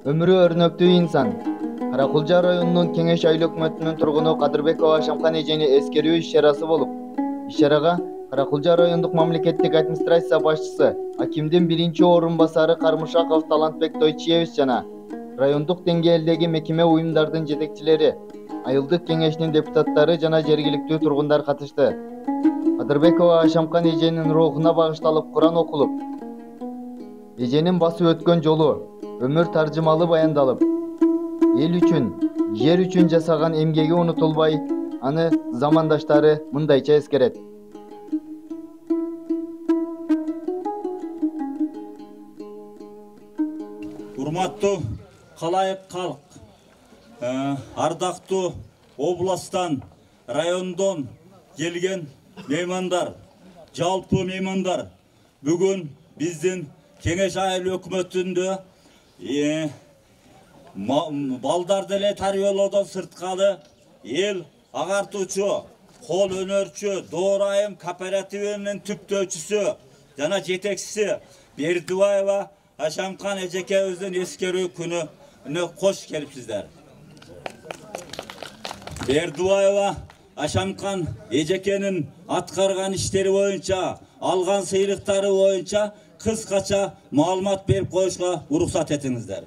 Ömrü örnөктүү инсан. Каракулжа районунун Кеңеш айыл өкмөтүнүн тургуну Кадырбекова Шамкан эжени эскерүү иш-чарасы болуп, иш-чарага Каракулжа райондук мамлекеттик администрация башчысы, акимдин биринчи орун басары Кармышаков Талантбек Тойчиевич жана райондук деңгээлдеги мекеме уюмдардын жетекчилери, айылдык кеңештин депутаттары жана жергиликтүү тургундар катышты. Кадырбекова Шамкан эженин рухуна багышталып Куран окулуп, эженин басып өткөн жолу, өмүр таржымалы баяндалып, эл үчүн, жер үчүн жасаган эмгеги унутулбай, аны замандаштары мындайча эскерет. Урматтуу калайык калк, ардактуу областан, райондон келген меймандар, жалпы меймандар, бүгүн биздин Кеңеш айыл өкмөтүндө балдарды эле тарбиялоодон сырткары эл агартуучу, кол өнөрчү, Доорайым кооперативинин түптөөчүсү жана жетекчиси Бердибаева Шамкан эжекебиздин эскерүү күнүнө кош келипсиздер. Бердибаева Шамкан эжекенин аткарган иштери боюнча, алган сыйлыктары боюнча кыскача маалымат берип коюшка уруксат этиңиздер.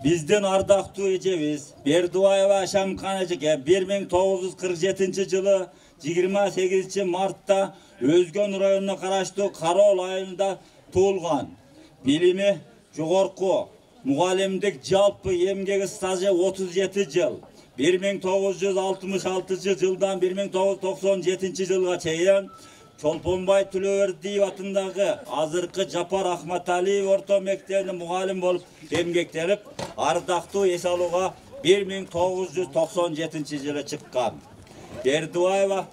Биздин ардактуу эжебиз Бердибаева Шамкан эжеке 1947 жылы 28 мартта Өзгөн районуна караштуу Кароол айылында туулган. Билими жогорку, мугалимдик жалпы эмгеги стажы 37 жыл. 1966 жылдан 1997 жылга чейин Чолпонбай Төлөбердиев атындагы азыркы Жапар Ахматалиев орто мектебинин мугалим болуп эмгектенип, ардактуу эс алууга 1997 жылы чыккан. Бердибаева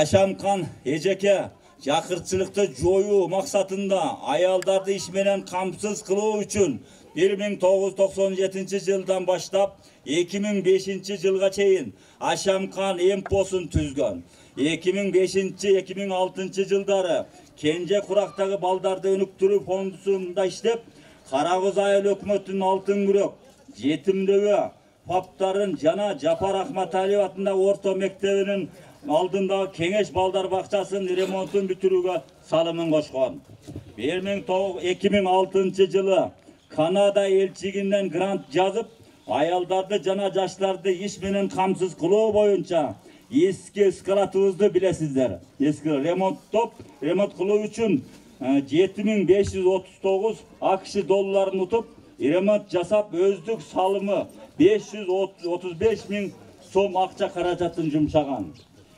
Шамкан эжеке жакырчылыкты жоюу максатында аялдарды иш менен камсыз кылуу үчүн 1997 жылдан баштап 2005 жылга чейин Шамкан эмпосун түзгөн. 2005-2006 жылдары Кенже Курактагы балдарды өнүктүрүү фондусунда иштеп, Карагөз айыл өкмөтүнүн Алтын күрөк, жетимдөө паптарын жана Жапар Ахматалиев атындагы орто мектебинин алдындагы Кеңеш балдар бакчасынын ремонтун бүтүрүүгө салымын кошкон. 2006 жылы Канада элчигинен грант жазып, аялдарды жана жаштарды иш менен камсыз кылуу боюнча эски скалатыбызды билесиздер. Эски ремонт кылуу үчүн 7539 АКШ долларын утуп, ремонт жасап, өздүк салымы 535 миң сом акча каражатын жумшаган.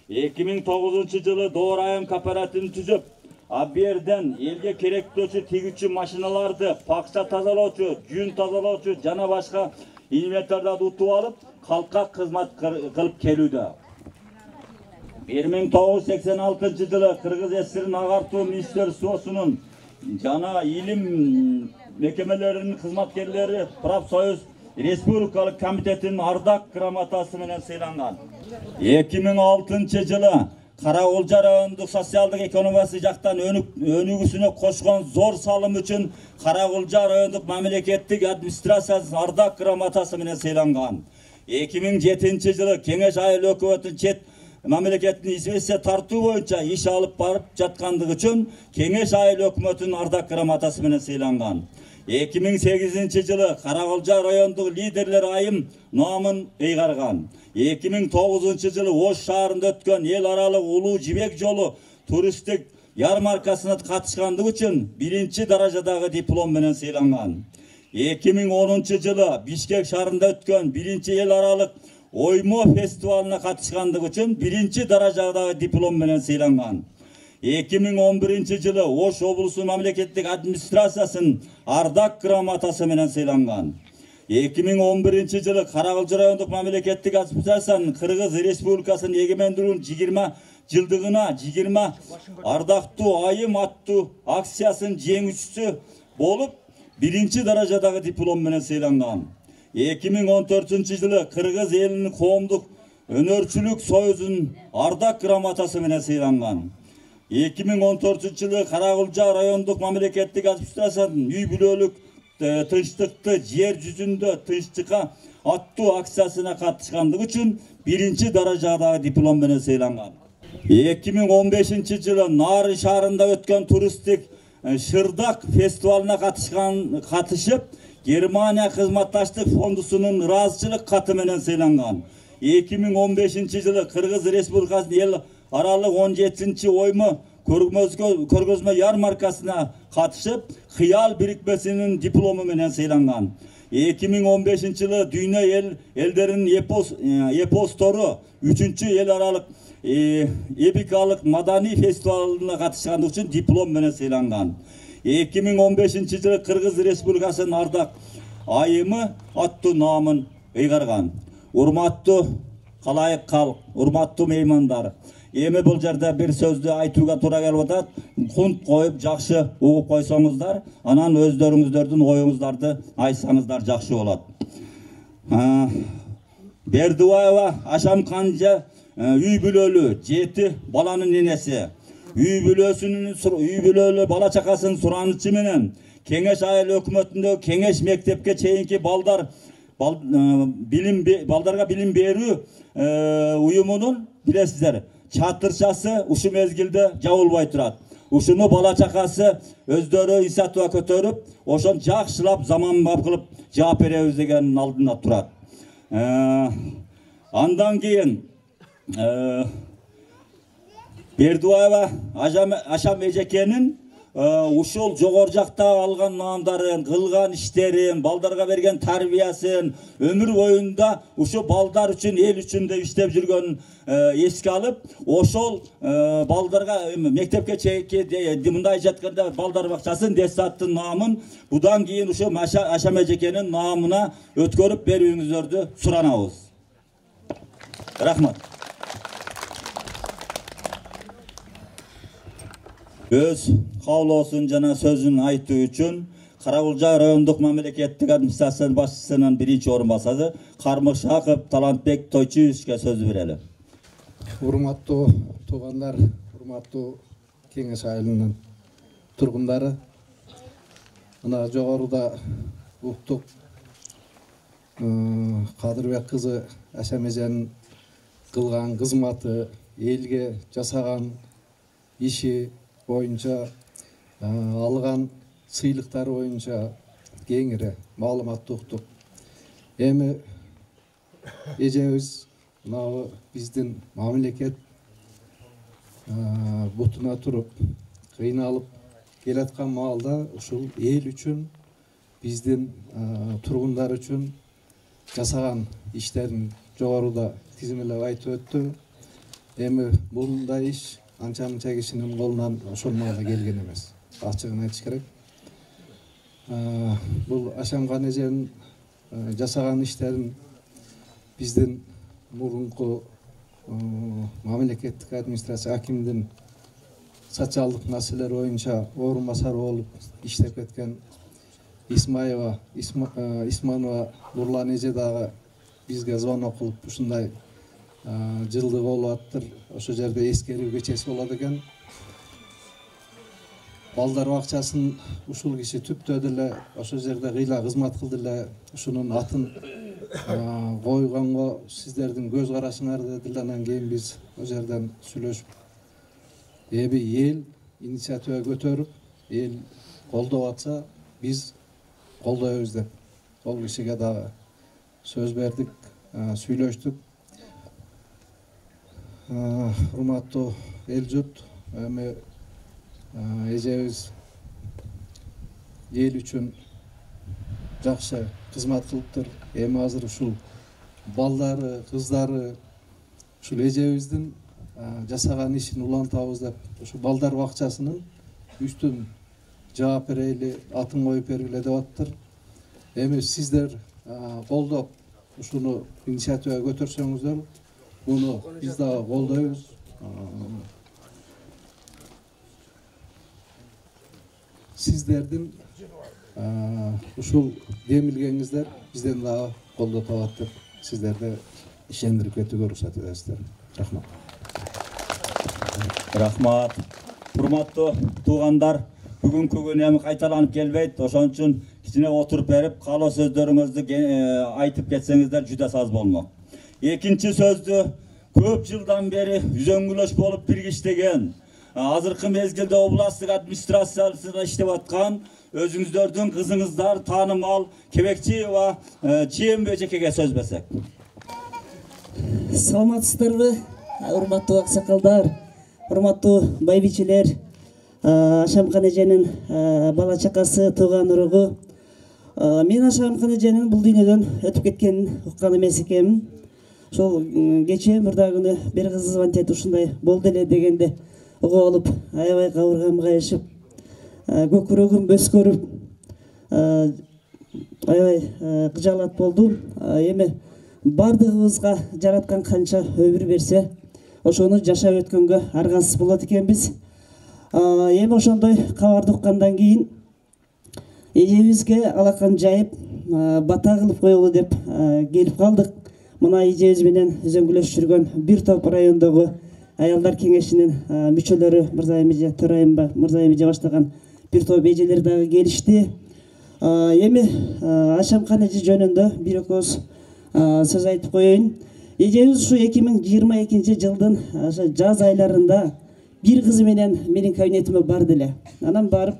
2009 жылы Доорайым кооперативин түзүп, аберден элге керектүүчү тигүүчү машиналарды, пакча тазалоочу, жүн тазалоочу жана башка инвентарларды утуп алып, калкка кызмат кылып келүүдө. 1986 жылы Кыргыз ССРнин агартуу министерствосунун жана илим мекемелеринин кызматкерлери Профсоюз Республикалык комитетинин ардак грамотасы менен сыйланган. 2006 жылы Каракулжа райондук социалдык экономиясы жактан өнүгүүсүнө кошкон зор салым үчүн Каракулжа райондук мамлекеттик администрациясынын ардак грамотасы менен сыйланган. 2007 жылы Кеңеш айыл өкмөтүнүн чет мамлекеттин известия тартуу боюнча иш алып барып жаткандыгы үчүн Кеңеш айыл өкмөтүнүн ардак грамотасы менен сыйланган. 2008 жылы Каракулжа райондук лидерлер айым номун ыйгарган. 2009 жылы Ош шаарында өткөн эл аралык улуу жибек жолу туристтик ярмаркасына катышкандыгы үчүн биринчи даражадагы диплом менен сыйланган. 2010 жылы Бишкек шаарында өткөн биринчи эл аралык оймо фестивалына катышкандыгы үчүн биринчи даражадагы диплом менен сыйланган. 2011 жылы Ош облусу мамлекеттик администрациясынын ардак грамотасы менен сыйланган. 2011 жылы Каракулжа райондук мамлекеттик администрациянын Кыргыз Республикасынын эгемендүүлүгүнүн 20 жылдыгына 20 ардактуу айым аттуу акциясынын жеңүүчүсү болуп, биринчи даражадагы диплом менен сыйланган. 2014 жылы Кыргыз элинин коомдук өнөрчүлүк союзунун ардак грамотасы менен сыйланган. 2014 жылы Каракулжа райондук мамлекеттик администрациянын үй бүлөлүк тынчтыкты жер жүзүндө тынчтыкка аттуу акциясына катышкандыгы үчүн 1-даражадагы диплом менен сыйланган. 2015-жылы Нары шаарында өткөн туристтик Шырдак фестивалына катышып, Германия кызматташтык фондусунун ыраазычылык каты менен сыйланган. 2015-жылы Кыргыз Республикасынын эл аралык 17-ойму көргөзмө ярмаркасына катышып, Кыял бирикмесинин диплому менен сыйланган. 2015-жылы Дүйнө элдеринин эпостору 3-эл аралык эпикалык маданий фестивалына катышкандыгы үчүн диплом менен сыйланган. 2015-жылы Кыргыз Республикасынын ардак айымы аттуу наамын ыйгарган. Урматтуу калайык калк, урматтуу меймандар, эми бул жерде бир сөздү айтууга туура келип атат. Кунт коюп жакшы угуп койсоңуздар, анан өздөрүңүздөрдүн оюңуздарды айтсаңыздар жакшы болот. Бердубаева Ашам Канжа үй бүлөлүү 7 баланын энеси. Үй бүлөлүү бала чакасынын суранычы менен Кеңеш айыл өкмөтүндөгү Кеңеш мектепке чейинки балдарга билим берүү уюмунун билесиздер, чатырчасы ушу мезгилде жабылбай турат. Ушуну бала чакасы өздөрү инициатива көтөрүп, ошон жакшылап заманбап кылып жаап беребиз дегенин алдында турат. Андан кийин Бердубаева Ашам эжекенин ушул жогору жакта алган наамдарын, кылган иштерин, балдарга берген тарбиясын, өмүр боюнда ушу балдар үчүн, эл үчүн деп иштеп жүргөнүн эске алып, ошол балдарга мектепке чейинки мындай жатканда балдар бакчасын Дестаттын наамын будан кийин ушу Ашам эжекенин наамына өткөрүп берүүңүздөрдү суранабыз. Рахмат. Өз каулоосун жана сөзүн айтуу үчүн Каракулжа райондук мамлекеттик администрация башчысынын 1-орун басары Кармыкшаков Талантбек Тойчуевичке сөз берели. Урматтуу туугандар, урматтуу Кеңеш айылынын тургундары, мына жогоруда уктук Кадырбек кызы Ашам эженин кылган кызматы, элге жасаган иши боюнча, алган сыйлыктары боюнча кеңири маалыматты уктук. Эми эжебиз мына биздин мамлекет бутуна туруп, кыйналып келаткан маалда ушул эл үчүн, биздин тургундар үчүн жасаган иштерин жогоруда тизмелеп айтып өттү. Эми мындай иш анча-мынча кишинин колунан ошол маалда келген эмес. Ачыгын айтыш керек. Бул Ашамган эженин жасаган иштерин биздин мурунку мамлекеттик администрация акимдин социалдык маселелер боюнча орун басары болуп иштеп кеткен Исманова Нурлан эже дагы бизге звонок кылып ушундай жылдык болуп аттыр, ошол жерде эскерүү кечеси болот экен. Балдар бакчасын ушул киши түптөдү эле, ошол жерде кыйла кызмат кылды эле, ушунун атын койгонго сиздердин көз карашыңар деди эле. Анан кийин биз ошол жерден сүйлөшүп, эми эл инициатива көтөрүп, эл колдоп атса, биз колдойбуз деп ол кишиге дагы сөз бердик, сүйлөштүк. Урматтуу эл журт, эми эжебиз эл үчүн жакшы кызмат кылыптыр. Эми азыр ушул балдары, кыздары ушул эжебиздин жасаган ишин улантабыз деп ушул балдар бакчасынын үстүн жаап берели, атын коюп бергиле деп аттыр. Эми сиздер колдоп ушуну инициатива көтөрсөңүздөр, буну биз дагы колдойбуз. Сиздердин ушул демилгениңиздер бизден дагы колдоо табат деп сиздерди ишендирип кетүүгө уруксат этесиздер. Рахмат. Рахмат. Урматтуу туугандар, бүгүнкү күн эми кайталанып келбейт. Ошон үчүн кичине отуруп берип каалоо сөздөрүңүздү айтып кетсеңиздер juda саз болмок. Экинчи сөздү көп жылдан бери үзөңгүлөш болуп бирге иштеген, азыркы мезгилде областтык администрациясында иштеп аткан өзүңүздөрдүн кызыңыздар таанымал Кебекчиева Жээнбе эжекеге сөз берсек. Саламатсыздарбы, урматтуу аксакалдар, урматтуу байбичелер, Ашамкан эженин бала чакасы, тууган уругу. Мен Ашамкан эженин бул дүйнөдөн өтүп кеткенин уккан эмес экенмин. Ошол кечээ мурда күнү бир кыз звонить этип ушундай болду эле дегенде угуп алып, аябай кабыргам кайышып, көкүрөгүм бөскөрүп, аябай кыжаалат болдум. Эми бардыгыбызга жараткан канча өмүр берсе, ошону жашап өткөнгө аргасыз болот экенбиз. Эми ошондой кабарды уккандан кийин эжебизге алакан жайып, бата кылып коелу деп келип калдык. Мына эжебиз менен үзөңгүлөшүп жүргөн бир топ райондогу аялдар кеңешинин мүчөлөрү Мырзайым эже, Төрайым Мырзайым эже баштаган бир топ эжелер дагы келишти. Эми Ашамкан эже жөнүндө бир экөөс сөз айтып коеюн. Эжебиз ушу 2022 жылдын жаз айларында бир кызы менен менин кабинетиме барды эле. Анан барып,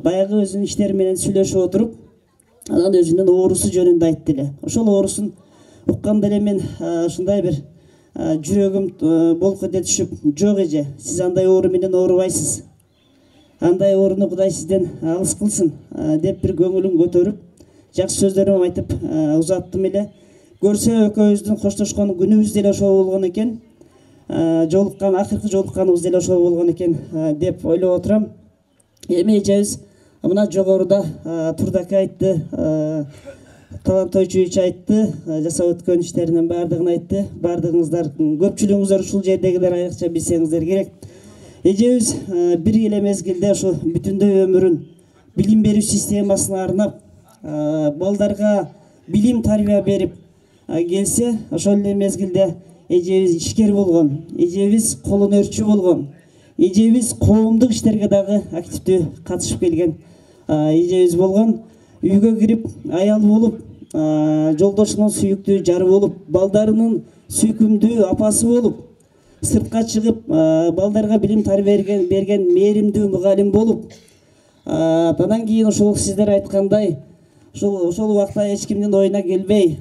баягы өзүнүн иштери менен сүйлөшүп отуруп, анан өзүнүн оорусу жөнүндө айтты эле. Ошол оорусун укканда эле мен ушундай бир жүрөгүм болуп кете түшүп, жок эже, сиз андай оору менен оорубайсыз. Андай ооруну Кудай сизден алыс кылсын деп бир көңүлүн көтөрүп, жакшы сөздөрүм айтып узаттым эле. Көрсө экөөбүздүн коштошкон күнүбүз деле ошол болгон экен. Жолуккан, акыркы жолукканыбыз деле ошол болгон экен деп ойлоп отурам. Эми эжебиз мына жогоруда Турдаке айтты, Талант Тойчуевич айтты, жасап өткөн иштеринин баардыгын айтты. Баардыгыңыздар, көпчүлүгүңүздөр ушул жердегилер айрыкча билсеңиздер керек. Эжебиз бир эле мезгилде ошо бүтүндөй өмүрүн билим берүү системасына арнап, балдарга билим тарбия берип келсе, ошол эле мезгилде эжебиз ишкер болгон, эжебиз кол өнөрчү болгон, эжебиз коомдук иштерге дагы активдүү катышып келген эжебиз болгон. Үйгө кирип аял болуп, жолдошунун сүйүктүү жары болуп, балдарынын сүйкүмдүү апасы болуп, сыртка чыгып балдарга билим тарбия берген мээримдүү мугалим болуп, андан кийин ошол сиздер айткандай ошол убакта эч кимдин оюна келбей,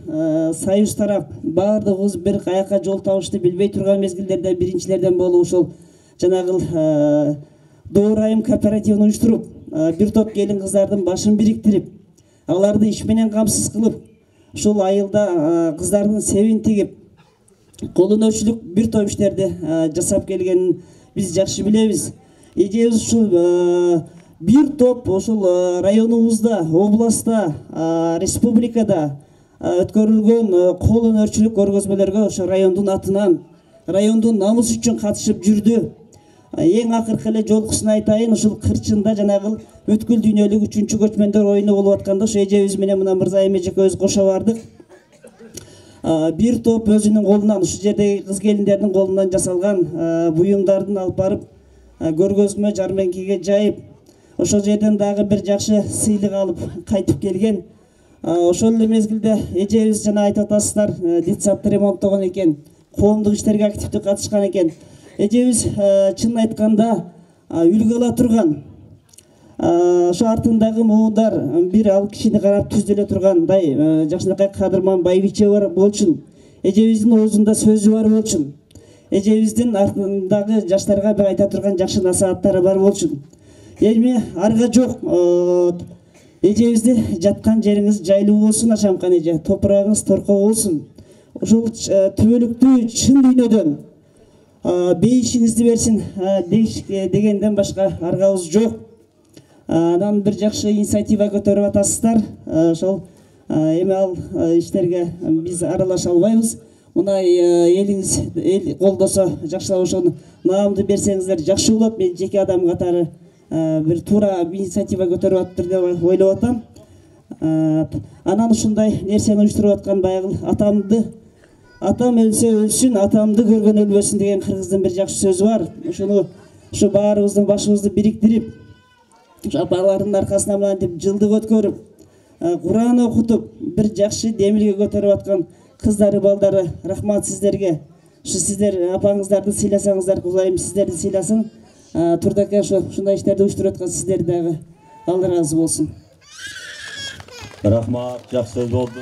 союз тарап баардыгыбыз бир каяка жол табышты билбей турган мезгилдерде биринчилерден болуп ошол жанагы Доорайым кооперативин уюштуруп, бир топ келин кыздардын башын бириктирип, аларды иш менен камсыз кылып, ушул айылда кыздардын себин тигип, кол өнөрчүлүк бир топ иштерди жасап келгенин биз жакшы билебиз. Эжебиз ушул бир топ ошол районубузда, областта, республикада өткөрүлгөн кол өнөрчүлүк көргөзмөлөргө ошо райондун атынан, райондун намысы үчүн катышып жүрдү. Эң акыркы эле жолкусун айтайын, ушул Кырчында жанагы өткүл дүйнөлүк 3-чү көчмөндөр оюну болуп атканда, ошо эжебиз менен мына Мырзайым эжекебиз кошо бардык. Бир топ өзүнүн колунан, ушул жердеги кыз келиндердин колунан жасалган буюмдардын алып барып, көргөзмө жармеңкеге жайып, ошол жерден дагы бир жакшы сыйлык алып кайтып келген. Ошол эле мезгилде эжебиз жана айтып атасыздар, детсадты ремонттогон экен, коомдук иштерге активдүү катышкан экен. Эжебиз чын айтканда үлгү ала турган, ошо артындагы муундар бир ал кишини карап түздөлө тургандай жакшынакай кадырман байбиче бар болчун. Эжебиздин оозунда сөзү бар болчун. Эжебиздин артындагы жаштарга бир айта турган жакшы насааттары бар болчун. Эми арга жок, эжебизди жаткан жериңиз жайлуу болсун, Ашамкан эже, топурагыңыз торкоо болсун. Ошол түбөлүктүү чын дүйнөдөн бейишиңизди берсин дегенден башка аргабыз жок. Анан бир жакшы инициатива көтөрүп атасыздар. Ошол эми ал иштерге биз аралаша албайбыз. Мына элиңиз эл колдосо, жакшылап ошону наамды берсеңиздер жакшы болот. Мен жеке адам катары бир туура инициатива көтөрүп атыптыр деп ойлоп атам. Анан ушундай нерсени уюштуруп аткан баягы атам өлсө өлсүн, атамды көргөн өлбөсүн деген кыргыздын бир жакшы сөзү бар. Ошо баарыбыздын башыбызды бириктирип, апалардын аркасынан мынантип жылдык өткөрүп, Кур'ан окутуп бир жакшы демилге көтөрүп аткан кыздары балдары, рахмат сиздерге. Ушу сиздер апаңыздарды сыйласаңыздар, Кудайым сиздерди сыйласын. Турдака ушундай иштерди уюштуруп аткан сиздер дагы Алла ыраазы болсун. Рахмат, жакшы сөз болду.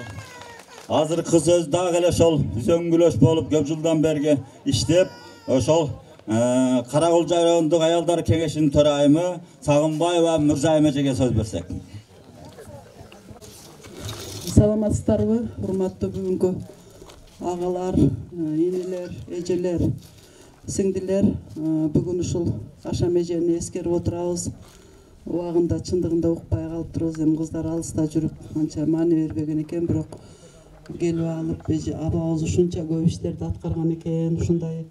Азыркы сөз дагы эле ошол үзөңгүлөш болуп көп жылдан берги иштеп, ошол Каракулча райондук аялдар кеңешинин төрайымы Сагынбаева Мырзайым эжеге сөз берсек. Саламатсыздарбы, урматтуу бүгүнкү агалар, энелер, эжелер, сиңдилер. Бүгүн ушул Ашам эжени эскерип отурабыз. Убагында чындыгында укпай калып турабыз. Эми кыздар алыста жүрүп анча маани бербеген экен, бирок келип алып абабыз ушунча көп иштерди аткарган экен, ушундай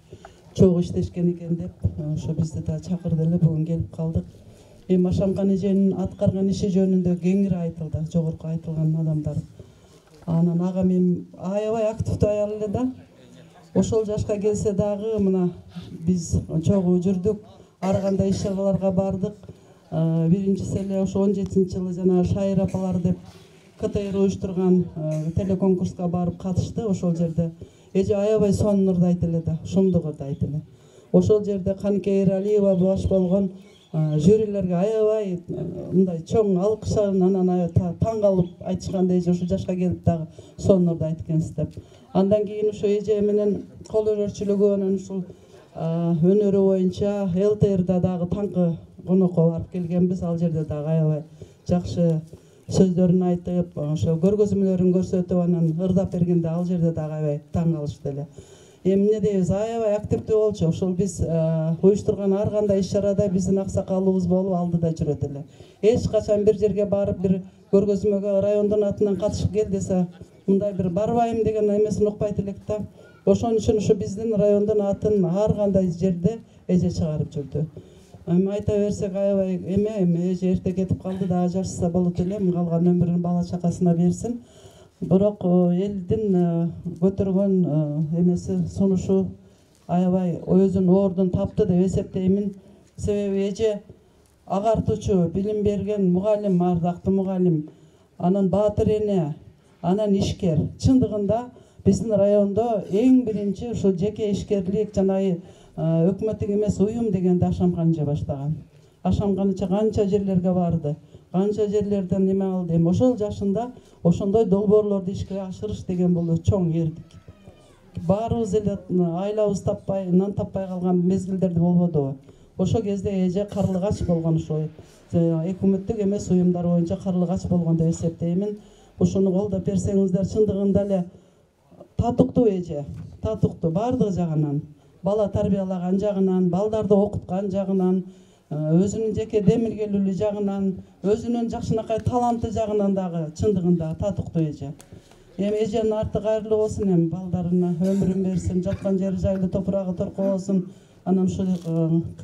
чогуу иштешкен экен деп ошо бизди да чакырды эле, бүгүн келип калдык. Эми Ашамкан эженин аткарган иши жөнүндө кеңири айтылды, жогорку айтылган адамдар. Анан ага мен аябай активдүү аял эле да. Ошол жашка келсе дагы мына биз чогуу жүрдүк, ар кандай иш-чараларга бардык. Биринчиси эле ошо 17-жылы жана Шайыр апалар деп КТР уюштурган телеконкурска барып катышты. Ошол жерде эже аябай сонунурдайт эле да, шумдугурдайт эле. Ошол жерде Канике Эралиева баш болгон жюрилерге аябай мындай чоң алкыштарын анан таң калып айтышканда эже ушул жашка келип дагы сонунурдайт экенсиз деп. Андан кийин ошо эже менен кол өнөрчүлүгү, анан ушул өнөрү боюнча ЛТРда дагы таңкы конокко барып келгенбиз. Ал жерде дагы аябай жакшы сөздөрүн айтып, ошо көргөзмөлөрүн көрсөтүп, анан ырдап бергенде ал жерде дагы аябай таң калышты эле. Эми эмне дейбиз, аябай активдүү болчу. Ошол биз уюштурган ар кандай иш-чарада биздин аксакалыбыз болуп алдыда жүрөт эле. Эч качан бир жерге барып бир көргөзмөгө райондун атынан катышып кел десе, мындай бир барбайм деген эмесин укпайт элек да. Ошон үчүн ушу биздин райондун атын ар кандай жерде эже чыгарып жүрдү. Эми айта берсек аябай эми эже эрте кетип калды, дагы жашаса болот эле, калган өмүрүн бала чакасына берсин. Бирок элдин көтөргөн эмеси, сунушу аябай өзүнүн ордун тапты деп эсептеймин. Себеби эже агартуучу, билим берген мугалим, ардактуу мугалим, анан баатыр эне, анан ишкер. Чындыгында биздин райондо эң биринчи ушул жеке ишкерлик жана өкмөттүк эмес уюм дегенди Ашамкан эже баштаган. Ашамкан эже канча жерлерге барды, канча жерлерден неме алды. Эми ошол жашында ошондой долбоорлорду ишке ашырыш деген бул чоң эрдик. Баарыбыз эле айлабыз таппай, нан таппай калган мезгилдерде болбодубу? Ошол кезде эже карлыгач болгон, ошо өкмөттүк эмес уюмдар боюнча карлыгач болгон деп эсептеймин. Ушуну колдоп берсеңиздер, чындыгында эле татыктуу эже, татыктуу баардык жагынан, бала тарбиялаган жагынан, балдарды окуткан жагынан, өзүнүн жеке демилгелүүлү жагынан, өзүнүн жакшынакай таланты жагынан дагы чындыгында татыктуу эже. Эми эженин арты кайырлуу болсун, эми балдарына өмүрүн берсин, жаткан жери жайлуу, топурагы торко болсун. Анан ушул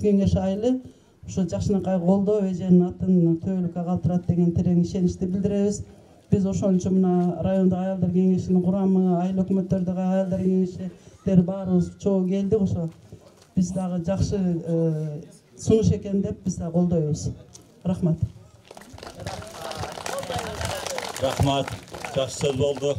кеңеш айылы ушул жакшынакай колдоо эженин атын төбөлүккө калтырат деген терең ишеничти билдиребиз. Биз ошон үчүн мына райондук аялдар кеңешинин курамы, айыл өкмөттөрдөгү аялдар кеңештери баарыбыз чогуу келдик. Ошо биз дагы жакшы сунуш экен деп биз да колдойбуз. Рахмат. Рахмат, жакшы сөз болду.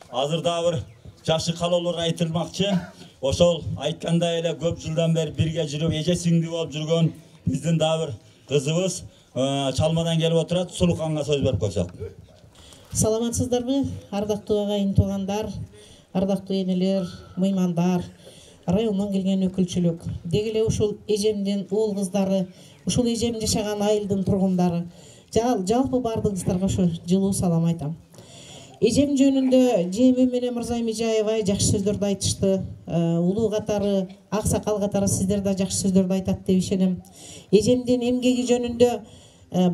Азыр дагы бир жакшы каалоолор айтылмакчы. Ошол айткандай эле көп жылдан бери бирге жүрүп, эже сиңди болуп жүргөн биздин дагы бир кызыбыз Чалмадан келип отурат. Сулуканга сөз берип койсок. Саламатсыздарбы, ардактуу агайын туугандар, ардактуу энелер, мыймандар, райондон келген өкүлчүлүк, деги эле ушул эжемдин уул кыздары, ушул эжем жашаган айылдын тургундары, жалпы баардыгыңыздарга ошо жылуу салам айтам. Эжем жөнүндө Жеме менен Мырзайым эже аябай жакшы сөздөрдү айтышты. Улуу катары, аксакал катары сиздер да жакшы сөздөрдү айтат деп ишенем. Эжемдин эмгеги жөнүндө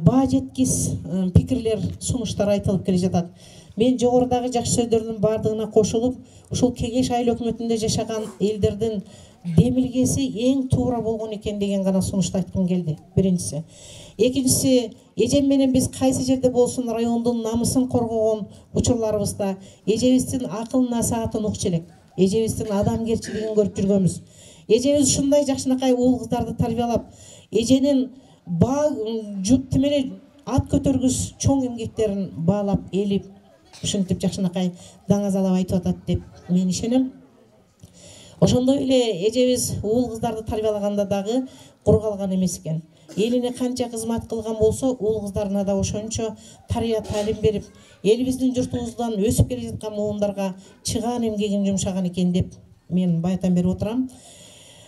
баа жеткис пикирлер, сунуштар айтылып келе жатат. Мен жогорудагы жакшы сөздөрдүн баардыгына кошулуп, ушул кеңеш айыл өкмөтүндө жашаган элдердин демилгеси эң туура болгон экен деген гана сунушту айткым келди. Биринчиси. Экинчиси, эжем менен биз кайсы жерде болсун райондун намысын коргогон учурларыбызда эжебиздин акыл насаатын укчу элек. Эжебиздин адамгерчилигин көрүп жүргөнбүз. Эжебиз ушундай жакшынакай уул кыздарды тарбиялап, эженин ат көтөргүс чоң эмгектерин баалап элип ушинтип жакшынакай даңазалап айтып атат деп мен ишенем. Ошондой эле эжебиз уул кыздарды тарбиялаганда дагы кур калган эмес экен. Элине канча кызмат кылган болсо, уул кыздарына да ошончо тарбия талим берип, элибиздин журтубуздан өсүп келе жаткан муундарга чыгаан эмгегин жумшаган экен деп мен баятан берип отурам.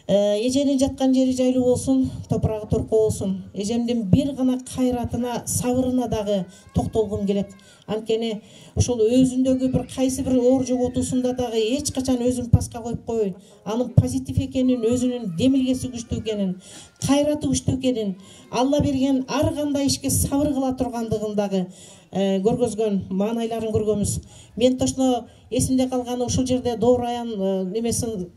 Эженин жаткан жери жайлуу болсун, топурагы торко болсун. Эжемдин бир гана кайратына, сабырына дагы токтолгум келет. Анткени ушул өзүндөгү бир кайсы бир оор жоготуусунда дагы эч качан өзүн паска коюп койбой, анын позитив экенин, өзүнүн демилгеси күчтүү экенин, кайраты күчтүү экенин, Алла берген ар кандай ишке сабыр кыла тургандыгын дагы көргөзгөн маанайларын көргөнбүз. Мен точно эсимде калганы ушул жерде Доор Аян немесин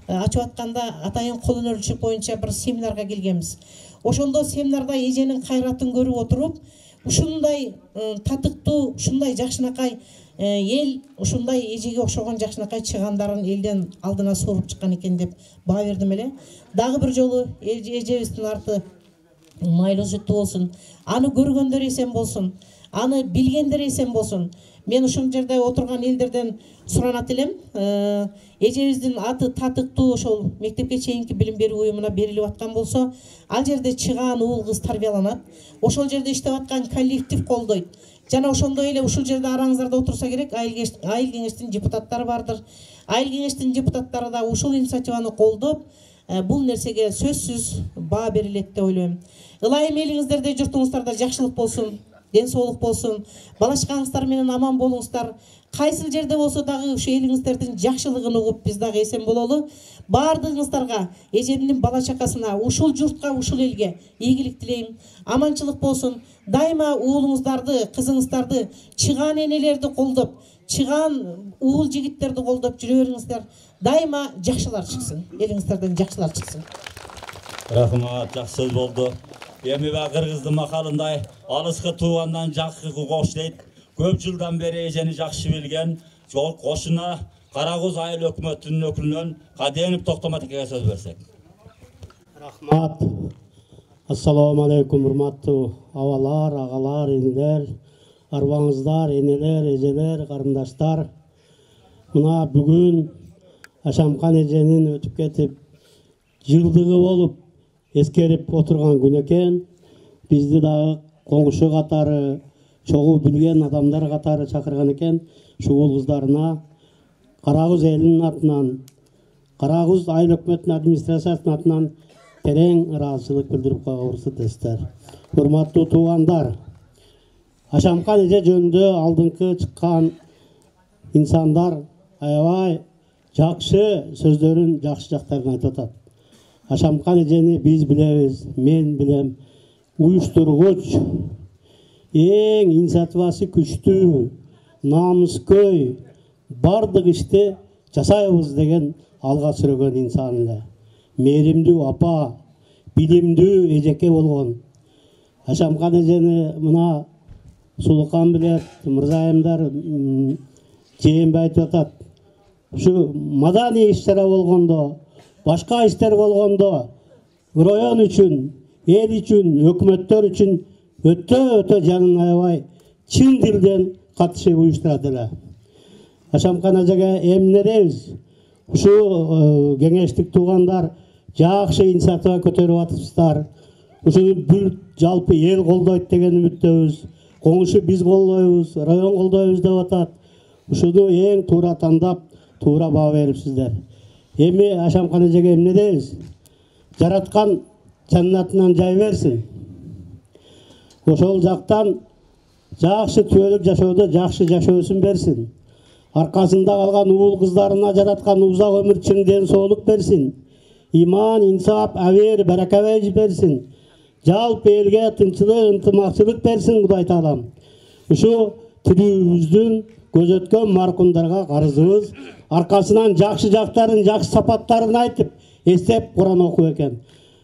ачып атканда атайын кол өнөрчүлүк боюнча бир семинарга келгенбиз. Ошондо семинарда эженин кайратын көрүп отуруп, ушундай татыктуу, ушундай жакшынакай эл, ушундай эжеге окшогон жакшынакай чыгандарын элден алдына сууруп чыккан экен деп баа бердим эле. Дагы бир жолу эжебиздин арты майлуу жуттуу болсун. Аны көргөндөр эсен болсун. Аны билгендер эсен болсун. Мен ушул жерде отурган элдерден суранат элем. Эжебиздин аты татыктуу ошол мектепке чейинки билим берүү уюмуна берилип аткан болсо, ал жерде чыгаан уул кыз тарбияланат. Ошол жерде иштеп аткан коллектив колдойт. Жана ошондой эле ушул жерде араңыздарда отурса керек, айыл кеңештин депутаттары бардыр. Айыл кеңештин депутаттары да ушул инициативаны колдоп, бул нерсеге сөзсүз баа берилет деп ойлойм. Ылайым элиңиздерде, журтуңуздарда жакшылык болсун, ден соолук болсун, бала чагаңыздар менен аман болуңуздар. Кайсы жерде болсо дагы ушу элиңиздердин жакшылыгын угуп биз дагы эсен бололу. Баардыгыңыздарга, эжемдин бала чакасына, ушул журтка, ушул элге ийгилик тилейм. Аманчылык болсун. Дайыма уулуңуздарды, кызыңыздарды, чыгаан энелерди колдоп, чыгаан уул жигиттерди колдоп жүрө бериңиздер. Дайыма жакшылар чыксын, элиңиздерден жакшылар чыксын. Рахмат, жакшы сөз болду. Эми кыргыздын макалындай алыскы туугандан жакшы кош дейт. Көп жылдан бери эжени жакшы билген жол кошуна Карагуз айыл өкмөтүнүн өкүлүнөн Каденов Токтомат экеге сөз берсек. Рахмат. Ассаламу алейкум, урматтуу абалар, агалар, энелер, арбаңыздар, энелер, эжелер, карындаштар. Мына бүгүн Ашамкан эженин өтүп кетип жылдыгы болуп эскерип отурган күн экен. Бизди дагы коңшу катары, чогуу билген адамдар катары чакырган экен. Ушул кыздарына Карагуз элинин атынан, Карагуз айыл өкмөтүнүн администрациясынын атынан терең ыраазычылык билдирип койгонго уруксат этесиздер. Урматтуу туугандар, Ашамкан эже жөнүндө алдыңкы чыккан инсандар аябай жакшы сөздөрүн, жакшы жактарын айтып атат. Ашамкан эжени биз билебиз, мен билем. Уюштургуч, эң инициативасы күчтүү, намыскөй, бардык ишти жасайбыз деген алга сүрөгөн инсан эле. Мээримдүү апа, билимдүү эжеке болгон. Ашамкан эжени мына Сулукан билет, мырзайымдар жээнбей айтып атат. Ушу маданий иш-чара болгондо, башка иштер болгондо район үчүн, эл үчүн, өкмөттөр үчүн өтө жанын аябай чын дилден катышып уюштурат эле. Ашамкан эжеге эмне дейбиз? Ушу кеңештик туугандар жакшы инициатива көтөрүп атыпсыздар. Ушуну бир жалпы эл колдойт деген үмүттөбүз. Коңшу биз колдойбуз, район колдойбуз деп атат. Ушуну эң туура тандап, туура баа берипсиздер. Эми Ашамкан эжеге эмне дейбиз? Жараткан жаннатынан жай берсин. Ошол жактан жакшы түбөлүк жашоодо жакшы жашоосун берсин. Аркасында калган уул кыздарына жараткан узак өмүр, чың ден соолук берсин. Иман, инсап, абер, баракабай берсин. Жалпы элге тынчылык, ынтымакчылык берсин Кудай Таалам. Ушу тирүүбүздүн көзөткөн маркумдарга карызыбыз. Аркасынан жакшы жактарын, жакшы сапаттарын айтып, эстеп Куран окуп экен.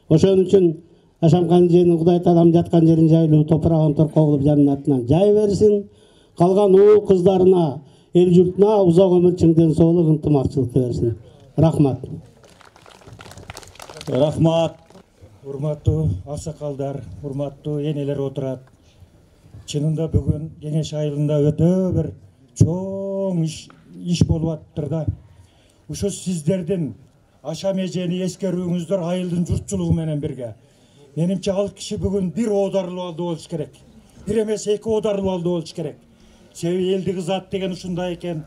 Ошон үчүн Ашамкан эженин Кудай Таалам жаткан жерин жайлуу, топурагын торко кылып жаннатынан жай берсин. Калган уул кыздарына, эл журтуна узак өмүр, чың ден соолук, ынтымакчылык берсин. Рахмат. Рахмат. Урматтуу аксакалдар, урматтуу энелер отурат. Чынында бүгін кеңеш айылында өтө бір чоң иш болуп атыптыр да. Ушу сиздердин аша межени эскерүүңүздөр айылдын журтчулугу менен бирге. Менимче ал киши бүгүн бир оодарылып алды болуш керек. Бир эмес эки оодарылып алды болуш керек. Себеби элди кызат деген ушундай экен.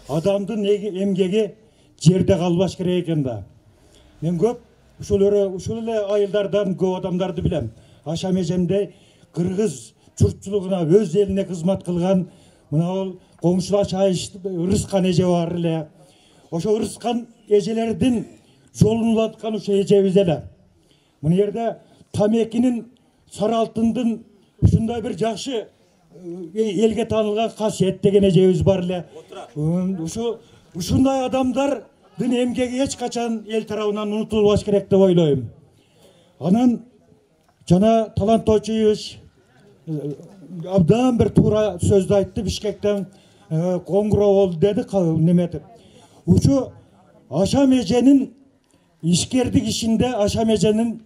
Адамдын эмгеги жерде калбаш керек экен да. Мен көп ушул эле айылдардан көп адамдарды билем. Аша межемде кыргыз журтчулугуна өз элине кызмат кылган мына коңшулаш ырыскан эже бар эле. Ошо ырыскан эжелердин жолун улаткан ошо эжебиз эле. Мына жерде тамекинин сары алтындын ушундай бир жакшы элге таанылган касиет деген эжебиз бар эле. Ушундай адамдардын эмгеги эч качан эл тарабынан унутулбаш керек деп ойлойм. Анан жана таланттоочубуз абдан бир туура сөздү айтты. Бишкектен коңгуроо болду деди неметип. Ушу аша меженин ишкердик ишинде аша меженин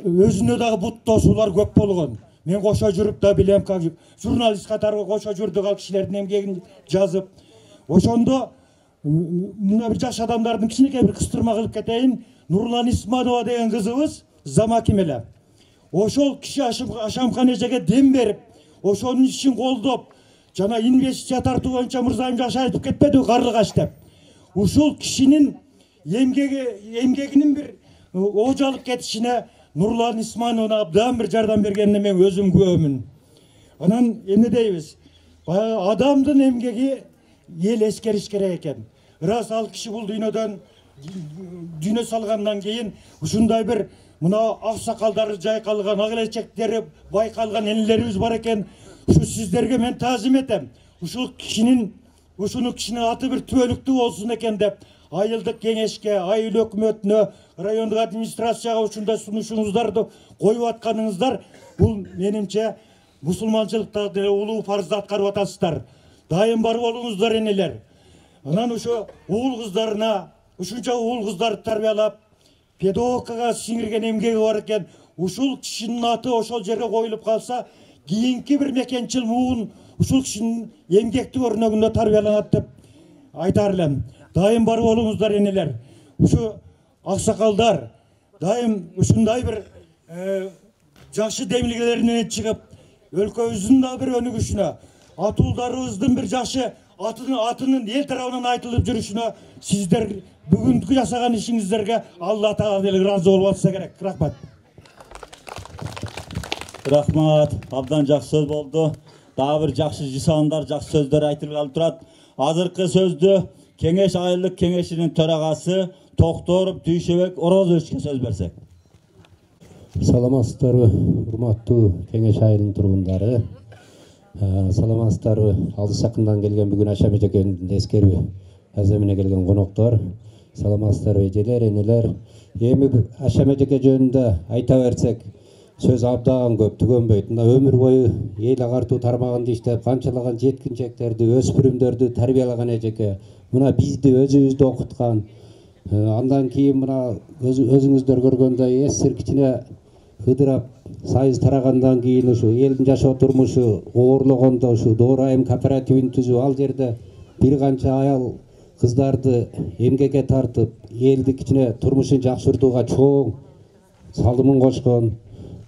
өзүнө дагы буттоосулар көп болгон. Мен кошо жүрүп да билем, как журналист катары кошо жүрдүк ал кишилердин эмгегин жазып. Ошондо мына бир жаш адамдардын кичинекей бир кыстырма кылып кетейин. Нурлан Исманова деген кызыбыз замаким эле. Ошол киши Ашамкан эжеге дем берип, ошонун ишин колдоп, жана инвестиция тартуу боюнча Мырзайым Жаша айтып кетпеди Карлыгаш деп. Ушул кишинин эмгегинин бир ожалып кетишине Нурлан Исмановна абдан бир жардам бергенине мен өзүм күбөмүн. Анан эмне дейбиз? Адамдын эмгеги эл эскериш керек экен. Рас ал киши бул дүйнөдөн дүйнө салгандан кийин ушундай бир мына аксакалдары жайкалган, ак элечектери байкалган энелерибиз бар экен. Ушу сиздерге мен таазим этем. Ушул кишинин аты бир түбөлүктүү болсун экен деп айылдык кеңешке, айыл өкмөтүнө, райондук администрацияга ушундай сунушуңуздарды коюп атканыңыздар, бул менимче мусулманчылыкта деле улуу парызды аткарып атасыздар. Дайым бар болуңуздар энелер. Анан ошо уул кыздарына, ушунча уул кыздарды тарбиялап, педагогикага сиңирген эмгеги бар экен. Ушул кишинин аты ошол жерге коюлуп калса, кийинки бир мекенчил муун ушул кишинин эмгектүү өрнөгүндө тарбияланат деп айтар элем. Дайым бар болуңуздар энелер. Ушу аксакалдар дайым ушундай бир жакшы демилгелеринен чыгып, өлкөбүздүн да бир өнүгүшүнө, атуулдарыбыздын бир жакшы атынын эл тарабынан айтылып жүрүшүнө сиздер бүгүнкү жасаган ишиңиздерге Алла Таала деле ыраазы болуп атса керек. Рахмат. Рахмат. Абдан жакшы сөз болду. Дагы бир жакшы жисандар, жакшы сөздөр айтылып турат. Азыркы сөздү Кеңеш айылдык кеңешинин төрагасы Токторов Дүйшөбек Орозовичке сөз берсек. Саламатсыздарбы, урматтуу кеңеш айылынын тургундары. Саламатсыздарбы, алыс жакындан келген бүгүн Аша межекенин эскерүү аземине келген коноктор. Саламатсыздарбы, эжелер, энелер. Эми Аша межеке жөнүндө айта берсек, сөз абдан көп түгөнбөйт. Мына өмүр бою эл агартуу тармагында иштеп, канчалаган жеткинчектерди, өспүрүмдөрдү тарбиялаган эжеке. Мына бизди өзүбүздү окуткан. Андан кийин мына өзүңүздөр көргөндөй эсир кичине ыдырап сайыз тарагандан кийин ушу элдин жашоо турмушу оорлогондо ушу Доор айым кооперативин түзүп, ал жерде бир канча аял кыздарды эмгекке тартып, элди кичине турмушун жакшыртууга чоң салымын кошкон.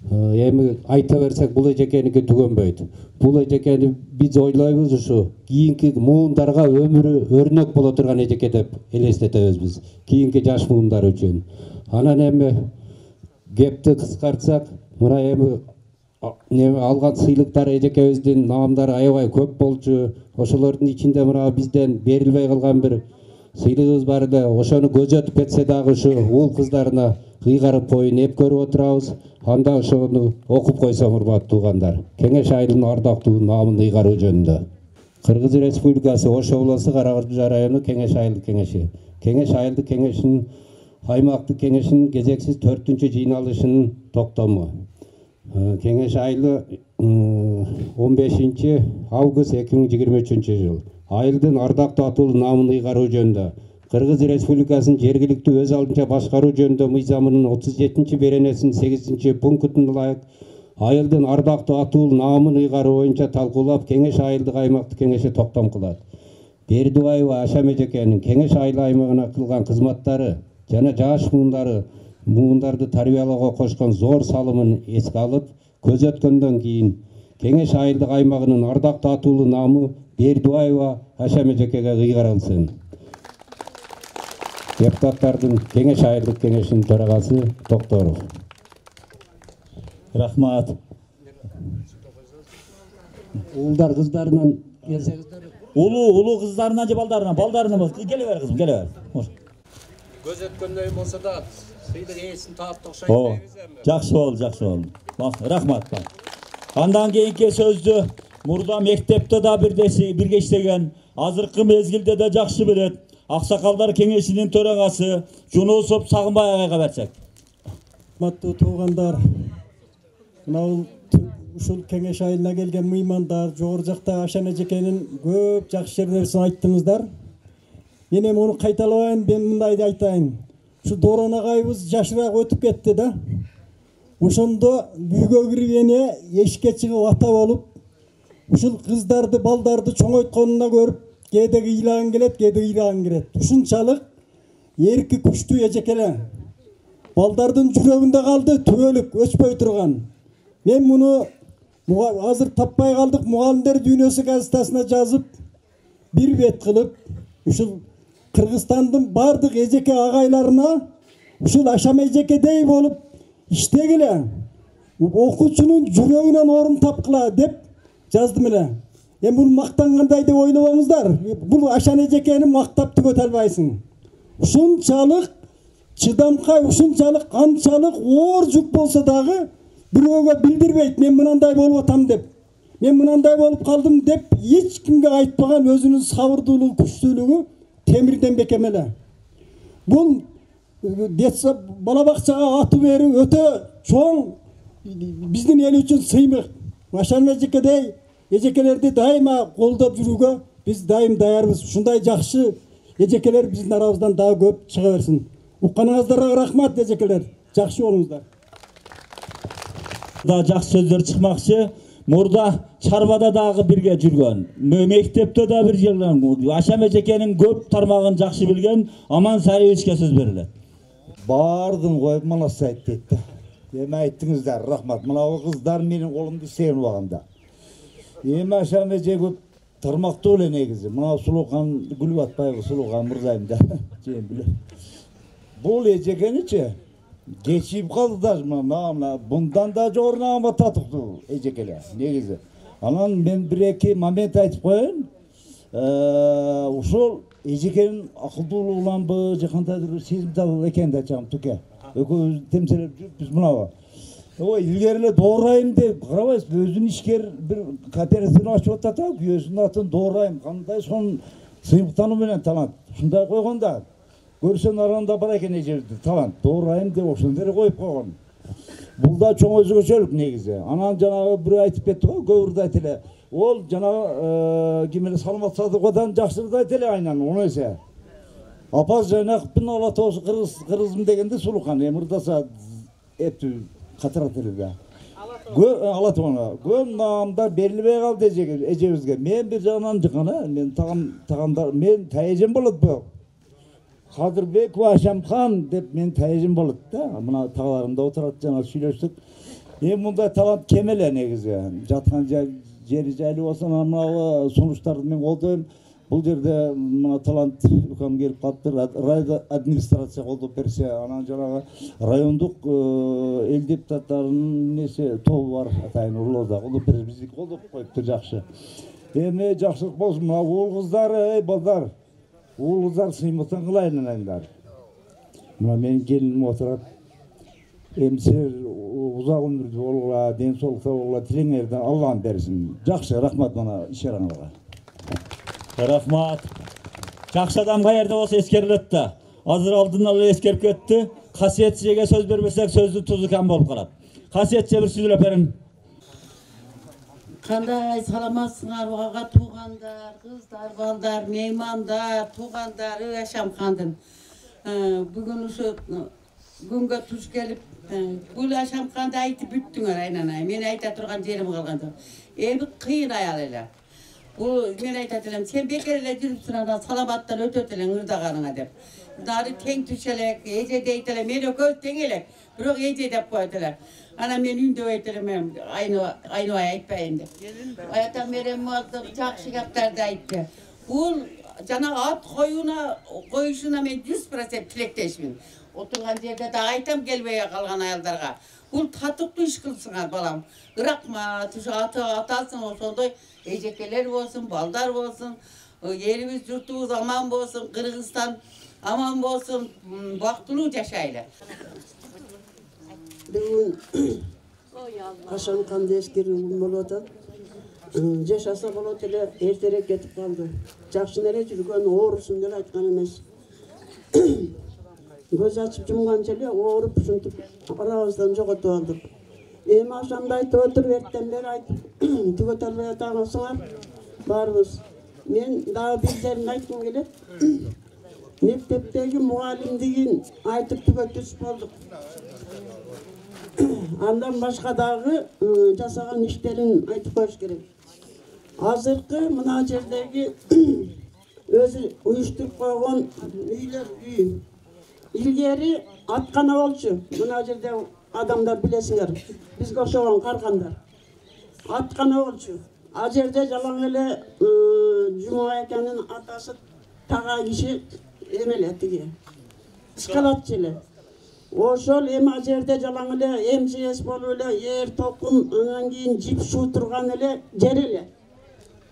Эми айта берсек, бул эжекеники түгөнбөйт. Бул эжекени биз ойлойбуз ушу кийинки муундарга өмүрү өрнөк боло турган эжеке деп элестетебиз биз, кийинки жаш муундар үчүн. Анан эми кепти кыскартсак, мына эми алган сыйлыктар эжекебиздин наамдары аябай көп болчу. Ошолордун ичинде мына бизден берилбей калган бир сыйлыгыбыз бар эле. Ошону көзөтүп кетсе дагы ушу уул кыздарына кыйгарып коюн эп көрүп отурабыз. Анда ошону окуп койсоң, урматтуу туугандар. Кеңеш айылынын ардактуу наамын ыйгаруу жөнүндө. Кыргыз Республикасы Ош облусу Кара-Кулжа району Кеңеш айылдык кеңеши. Кеңеш айылдык кеңешинин аймактык кеңешинин кезексиз 4-чү жыйналышынын токтому. Кеңеш айылы 15 август 2023 жыл. Айылдын ардактуу атуулуу наамын ыйгаруу жөнүндө Кыргыз Республикасынын жергиликтүү өз алдынча башкаруу жөнүндө мыйзамынын 37-беренесинин 8-пунктуна ылайык айылдын ардактуу атуулу наамын ыйгаруу боюнча талкуулап кеңеш айылдык аймактык кеңеши токтом кылат. Бердубаева Ашам эжекенин кеңеш айыл аймагына кылган кызматтары жана жаш муундарды тарбиялоого кошкон зор салымын эске алып, көз өткөндөн кийин кеңеш айылдык аймагынын ардактуу атуулу наамы Бердубаева Ашам эжекеге ыйгарылсын. Депутаттардын кеңеш айылдык кеңешинин төрагасы Токторов. Рахмат. Уулдар кыздарынан келсеңиздер. Улуу кыздарынан же балдарынан болсо келе бер кызым, келе бер. Көз өткөндөй болсо да сыйдык ээсин таап окшойт. Жакшы болду. Рахмат. Андан кийинки сөздү мурда мектепте да бирге иштеген, азыркы мезгилде да жакшы билет. Аксакалдар кеңешинин төрагасы Жунусов Сагынбай агайга берсек. Урматтуу туугандар, мына ушул кеңеш айылына келген мыймандар, жогору жакта Ашам эжекенин көп жакшы жерлерин айттыңыздар. Мен эми муну кайталабайын, мен мындайды айтайын. Ушу Дорон агайыбыз жашыраак өтүп кетти да. Ошондо үйгө кирип эне эшикке чыгып ата болуп, ушул кыздарды, балдарды чоңойтконуна көрүп, кээде ыйлаган келет, кээде ыйлаган келет. Ушунчалык эрки күчтүү эжекеле. Балдардын жүрөгүндө калды, түбөлүк өчпөй турган. Мен муну азыр таппай калдык, мугалимдер дүйнөсү газетасына жазып, бир бет кылып, ушул Кыргызстандын бардык эжеке агайларына ушул Ашам эжекедей болуп иштегиле, окуучунун жүрөгүнөн орун тапкыла деп жаздым эле. Эми бул мактангандай деп ойлобоңуздар. Бул Ашам эжекени мактап түгөтө албайсың. Ушунчалык чыдамкай, ушунчалык канчалык оор жүк болсо дагы бирөөгө билдирбейт, мен мынандай болуп атам деп. Мен мынандай болуп калдым деп эч кимге айтпаган өзүнүн сабырдуулугу, күчтүүлүгү темирден бекем эле. Бул детсап бала бакчага аты берүү өтө чоң биздин эл үчүн сыймык. Ашам эжекедей эжекелерди дайыма колдоп жүрүүгө биз дайым даярбыз. Ушундай жакшы эжекелер биздин арабыздан дагы көп чыга берсин. Укканыңыздарга рахмат эжекелер. Жакшы болуңуздар. Да жакшы сөздөр чыкмакчы. Мурда чарбада дагы бирге жүргөн, мектепте да бир жүргөн, Ашам эжекенин көп тармагын жакшы билген Аман Сариевичке сөз берилет. Бардын коюп малас айтты. Эми айттыңыздар, рахмат. Мына кыздар менин колумду сыйынып алганда. Эми Ашам эжеке тармактуу эле негизи. Мына Сулукан күлүп атпайбы, Сулукан мырзайым да. Бул эжекеничи geçip kaldı da bundan da jornama tatıktı ecekele negizі. Anan ben bir-iki moment aytıp koyayım. Uşul ecekelerin akıldуулугунан бы же кандайдыр сезимтал экен да чам туке. Экөөбүз темселеп жүрүп биз мынабы. Ой, илгери эле доорайым деп карабайсыз, өзүнүн ишкер бир кооперативин ачып атат, өзүнүн атын доорайым, кандай сонун сыймыктануу менен талант. Ушундай койгондо көрсөң аранда бар экен эжебизде талант. Доорайым деп ошондой коюп койгон. Бул да чоң өзгөчөлүк негизи. Анан жанагы бирөө айтып кетти го, көбүрдү айт эле. Ол жанагы ким эле Салмат Садыковдан жакшырды айт эле айнан, ону эсе. Апаз Жайнаковдун ала тоосу кыргызым дегенде Сулукан эмирдаса эптү катырат эле. Алатыбана. Көп наамдар берилбей калды эжебизге. Мен бир жагынан жыкана, мен тагамдар, мен тайжем болот бу. Кадырбекова Ашамхан деп мен тайжым болот да. Мына тагаларымда отурат, жана сүйлөштүк. Эми мындай талант кем эле негизи. Жаткан жери жайлуу болсо мына сунуштарды мен колдойм. Бул жерде мына талант үлкөн келип калыптыр. Райда администрация колдоп берсе, анан жанагы райондук эл депутаттарынын несе тобу бар, атайын урларда колдоп берсе, биздики колдоп коюптур жакшы. Эми жакшылык болсун. Мына уул кыздар, эй балдар. Уул кыздар сыймыктан кылайын айндар. Мына менин келиним отурат. Эми силер узак өмүрдүү болгула, ден соолукта болгула, тилеңерден Аллах берсин. Жакшы, рахмат мына ишараңарга. Рахмат. Жакшы адам каерде болсо эскерилет да. Азыр алдын ала эскерип кетти. Касиетчиге сөз бербесек сөздү тузу кам болуп калат. Касиетчи бир сүйлөп берин. Кандай саламатсыңар ага туугандар, кыздар, балдар, меймандар, туугандар Ашамхандын. Бүгүн ушу күнгө туш келип бул Ашамканды айтып бүттүңөр айнанай. Мен айта турган жерим калганда. Эми кыйын аял эле. Бул мен айтат элем, сен бекер эле жүрүпсүң анан саламаттан өтөт элең ырдаганыңа деп. Нары тең туш элек, эже дейт эле, мен экөөбүз тең элек. Бирок эже деп коет эле. Анан мен үндөп айт элем, айныбай айтпайын деп. Ата мерем муаздык жакшы каптарды айтты. Бул жана ат коюшуна мен 100% тилектешмин. Отурган жерде да айтам келбей калган аялдарга. Бул татыктуу иш кылсыңар балам. Рахмат, атасың ошондой эжекелер болсун, балдар болсун, элибиз журтубуз аман болсун, Кыргызстан аман болсун, бактылуу жашайлы. Бүгүн Ашамканды эскерүү болуп атат. Жашаса болот эле, эртерээк кетип калды. Жакшы эле жүргөн, оорусун деле айткан эмес. Көз ачып жумганча эле ооруп ушинтип арабыздан жоготуп алдык. Эми ошондо айтып отуруп эртен бери айтып түгөтө албай атабызсыңар баарыбыз. Мен дагы бир жерин айткым келет. Мектептеги мугалимдигин айтып түгөтүш болдук. Андан башка дагы жасаган иштерин айтып коюш керек. Азыркы мына жердеги өзү уюштуруп койгон үйлөр үй. Илгери аткана болчу. Мына жерде адамдар билесиңер, бизге окшогон каргандар. Аткана болчу. А жерде жалаң эле Жумабай экенин атасы тага киши эмеле тиги. Скалатчы эле. Ошол эми а жерде жалаң эле МЧС болуп эле эр токум, анан кийин жип шуу турган эле жер эле.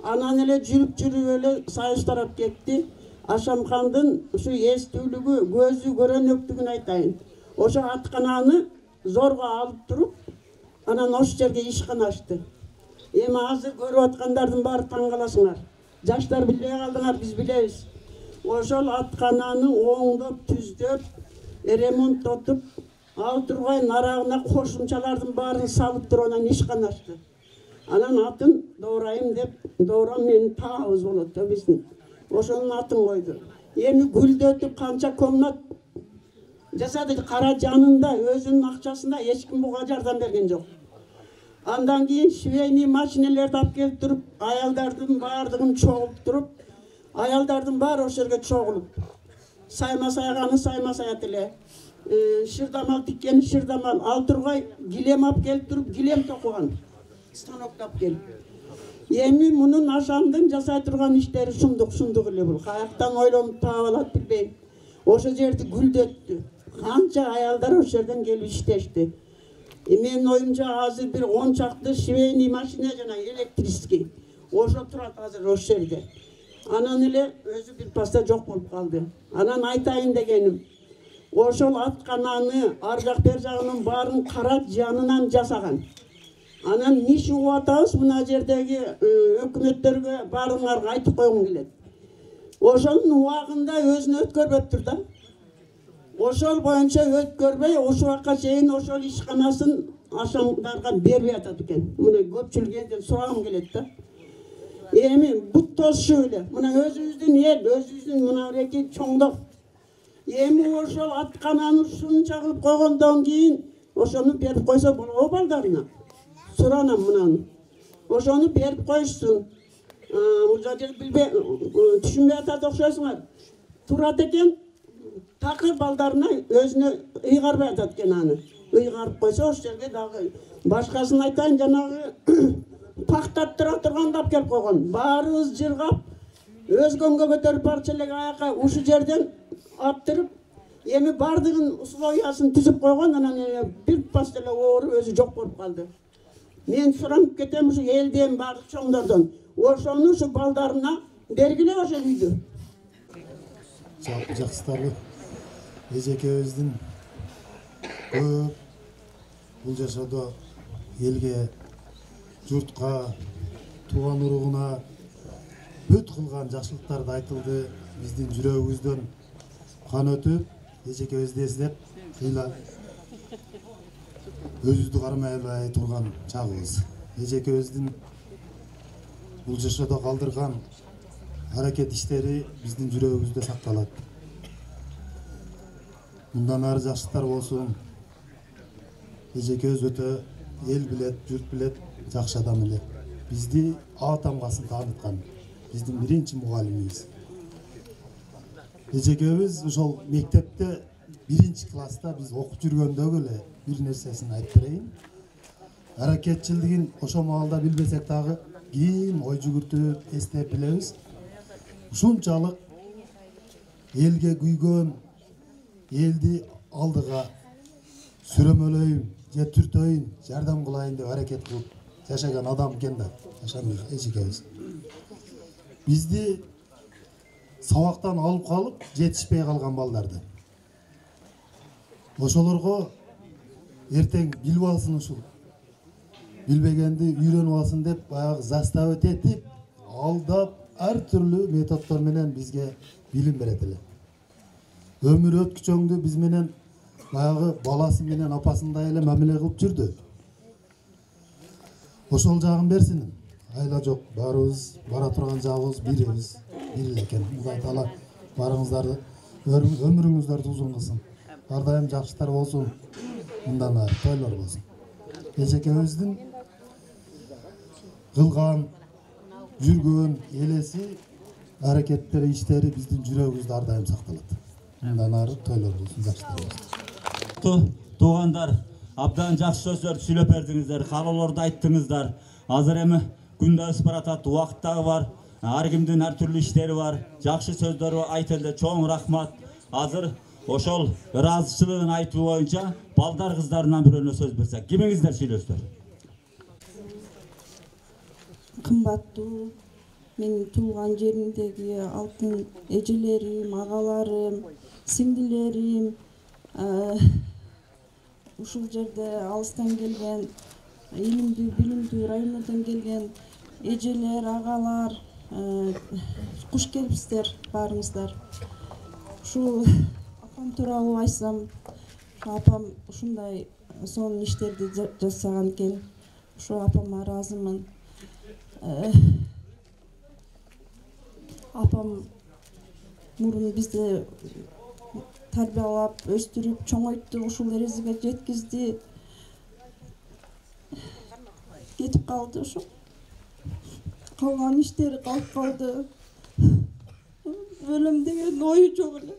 Анан эле жүрүп эле Союз тарап кетти. Ашамкандын ушу эстүүлүгү, көзү көрөнөктүгүн айтайын. Ошо аткананы зорго алып туруп, анан ошол жерге ишкана ачты. Эми азыр көрүп аткандардын баары таң каласыңар. Жаштар билбей калдыңар, биз билебиз. Ошол аткананы оңдоп, түздөп, ремонттотуп, ал тургай нарагына кошумчалардын баарын салып туруп анан ишкана ачты. Анан атын Доорайым деп, Доорам менин таабыз болот да биздин. Ошонун атын койду. Эми гүлдөтүп канча комнат жасады, кара жанында, өзүнүн акчасында эч ким буга жардам берген жок. Андан кийин швейный машинелерди алып келип туруп, аялдардын баардыгын чогулуп туруп, аялдардын баары ошол жерге чогулуп, сайма сайганы сайма саят эле, шырдамал тиккени шырдамал, ал тургай килем алып келип туруп, килем токуган, станоктап келип. Эми мунун Ашамдын жасай турган иштери шундук эле бул. Каяктан ойлонуп таап алат билбейм. Ошол жерди гүлдөттү. Канча аялдар ошол жерден келип иштешти. Менин оюмча азыр бир 10 чакты швейный машина жана электрический ошо турат азыр ошол жерде. Анан эле өзү бир паста жок болуп калды. Анан айтайын дегеним, ошол аткананы ар жак бер жагынын баарын кара жанынан жасаган. Анан ниш угуп атабыз, мына жердеги өкмөттөргө баарыңарга айтып койгум келет. Ошонун убагында өзүн өткөрбөптүр да. Ошол боюнча өткөрбөй, ошол убакка чейин ошол ишканасын Ашамдарга бербей атат экен. Мына көпчүлүгүнөн сурагым келет да. Эми бут тосушу эле. Мына өзүбүздүн эл, өзүбүздүн мына эки чоңдор. Эми ошол аткананы ушунча кылып койгондон кийин ошону берип койсо болобу балдарына? Суранам мынаны. Ошону берип коюшсун. Бул жерде билбей, түшүнбөй атат окшойсуңар. Турат экен, такыр балдарына өзүнө ыйгарбай атат экен аны. Ыйгарып койсо ошол жерге дагы башкасын айтайын, жанагы пактап тура турганда алып келип койгон. Баарыбыз жыргап, өзгөнгө көтөрүп барчу эле аяка ушул жерден аттырып, эми бардыгын условиясын түзүп койгон, анан бир пас эле ооруп өзү жок болуп калды. Мен суранып кетем ушу элден бардык чоңдордон. Ошону ушу балдарына бергиле ошол үйдү. Жакшытарбы? Эжекебиздин көп бул жашоодо элге, журтка, тууган уругуна бүт кылган жакшылыктарды айтылды. Биздин жүрөгүбүздөн кан өтүп, эжекебизди эслеп, кыйла өзүбүздү кармай албай турган чагыбыз. Эжекебиздин бул жашоодо калдырган аракет иштери биздин жүрөгүбүздө сакталат. мындан ары жаштар болсун. Эжекебиз өтө эл билет, журт билет, жакшы адам эле. Бизди А тамгасын тааныткан. Биздин биринчи мугалимибиз. Эжекебиз ошол мектепте 1-класста биз окуп жүргөндөгү эле бир нерсесин айтып берейин. Аракетчилдигин ошо маалда билбесек дагы кийин ой жүгүртүп эстеп билебиз. Ушунчалык элге күйгөн, элди алдыга сүрөмөлөйүн, же түртөйүн, жардам кылайын деп аракет кылып жашаган адам экен да, Ашамбек эжекебиз. Бизди сабактан алып калып, жетишпей калган балдарды. Ошолорго эртең билип алсын ушул. Билбегенди үйрөнүп алсын деп баягы заставить этип, алдап, ар түрлүү методдор менен бизге билим берет эле. Өмүр өткүчөңдү биз менен баягы баласы менен апасындай эле мамиле кылып жүрдү. Ошол жагын берсин. Айла жок, баарыбыз бара турган жагыбыз бирибиз, бир эле экен. Кудай таала барыңыздарды, өмүрүңүздөрдү узун кылсын. Ар дайым жакшылар болсун. Мындан ары тойлор болсун. Эжекебиздин кылган, жүргөн элеси, аракеттери, иштери биздин жүрөгүбүздө ар дайым сакталат. Мындан ары тойлор болсун, жакшылар болсун. Туугандар, абдан жакшы сөздөрдү сүйлөп бердиңиздер, каалоолорду айттыңыздар. Азыр эми күн да өсүп баратат, убакыт дагы бар. Ар кимдин ар түрлүү иштери бар. Жакшы сөздөр айтылды, чоң рахмат. Азыр ошол ыраазычылыгын айтуу боюнча балдар кыздарынан бирөөнө сөз берсек. Кимиңиздер сүйлөсүздөр? Кымбаттуу менин туулган жеримдеги алтын эжелерим, агаларым, сиңдилерим, ушул жерде алыстан келген, илимдүү, билимдүү районудан келген эжелер, агалар, куш келипсиздер баарыңыздар. Ушул апам тууралуу айтсам, апам ушундай сонун иштерди жасаган экен. Ошо апама ыраазымын. Апам мурун бизди тарбиялап, өстүрүп, чоңойтtu, ушул эрезеге жеткизди. Кетип калды ошо. Калган иштери калып калды. Өлөм деген ою жок эле.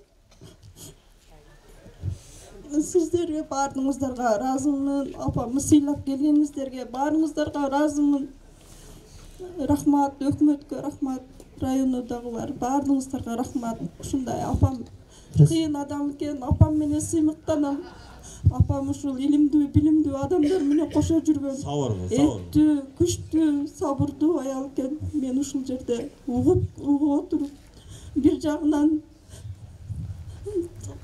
Сиздерге баарыңыздарга ыраазымын. Апамды сыйлап келгениңиздерге баарыңыздарга ыраазымын. Рахмат, өкмөткө рахмат, районудагылар баарыңыздарга рахмат. Ушундай апам кыйын адам экен, апам менен сыймыктанам. Апам ушул илимдүү, билимдүү адамдар менен кошо жүргөн. Эттүү, күчтүү, сабырдуу аял экен. Мен ушул жерде угуп отуруп, бир жагынан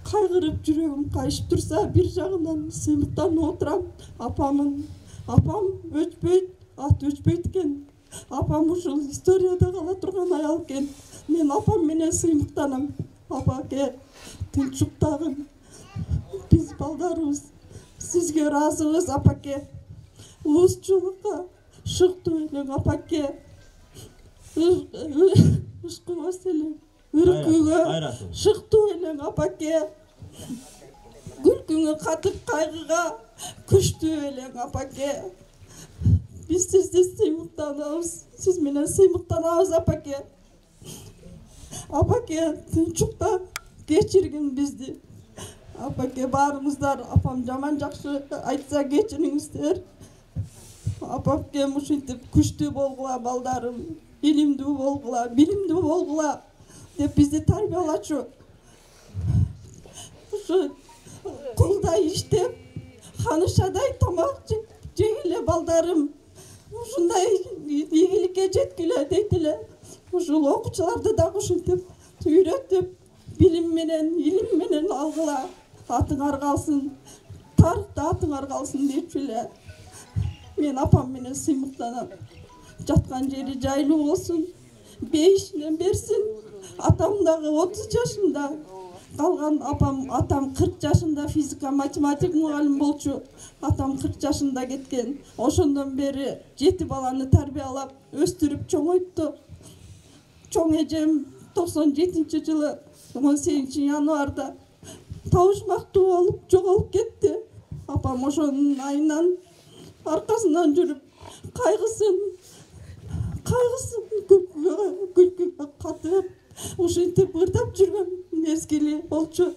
кайгырып жүрөгүм кайышып турса, бир жагынан сыймыктанып отурам. Апам өчпөйт, ат өчпөйт экен. Апам ушул историяда кала турган аял экен. Мен апам менен сыймыктанам. Апаке, тынчтагын. Биз балдарыбыз сизге ыраазыбыз, апаке. Улусчулукка шыктуу элең, апаке. Ышкыбас элең, үркүүгө шыктуу элең, апаке. Күлкүңө катып кайгыга күчтүү элең, апаке. Биз сизди сыймыктанабыз, сиз менен сыймыктанабыз, апаке. Апаке, тынчукта кечиргин бизди. Апаке, баарыңыздар, апам жаман жакшы айтса кечириңиздер. Апаке, ушинтип күчтүү болгула балдарым, илимдүү болгула, билимдүү болгула деп бизди тарбиялачу. Ушу кулдай иштеп, ханышадай тамак жегиле балдарым. Ушундай ийгиликке жеткиле дейт эле. Ушул окуучуларды дагы ушинтип үйрөтүп, билим менен, илим менен алгыла. Атыңар калсын, тарыхта атыңар калсын дейт эле. Мен апам менен сыймыктанам. Жаткан жери жайлуу болсун, бейишинен берсин. Атам дагы 30 жашында калган, атам 40 жашында физика, математика мугалим болчу. Атам 40 жашында кеткен. Ошондон бери 7 баланы тарбиялап, өстүрүп чоңойтту. Чоң эжем 97-жылы 18 январда табышмактуу болуп жоголуп кетти. Апам ошонун айынан аркасынан жүрүп кайгысын күлкүгө катып ушинтип ырдап жүргөн мезгили болчу.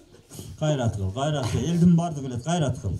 Кайрат кыл, элдин баардыгы эле кайрат кыл.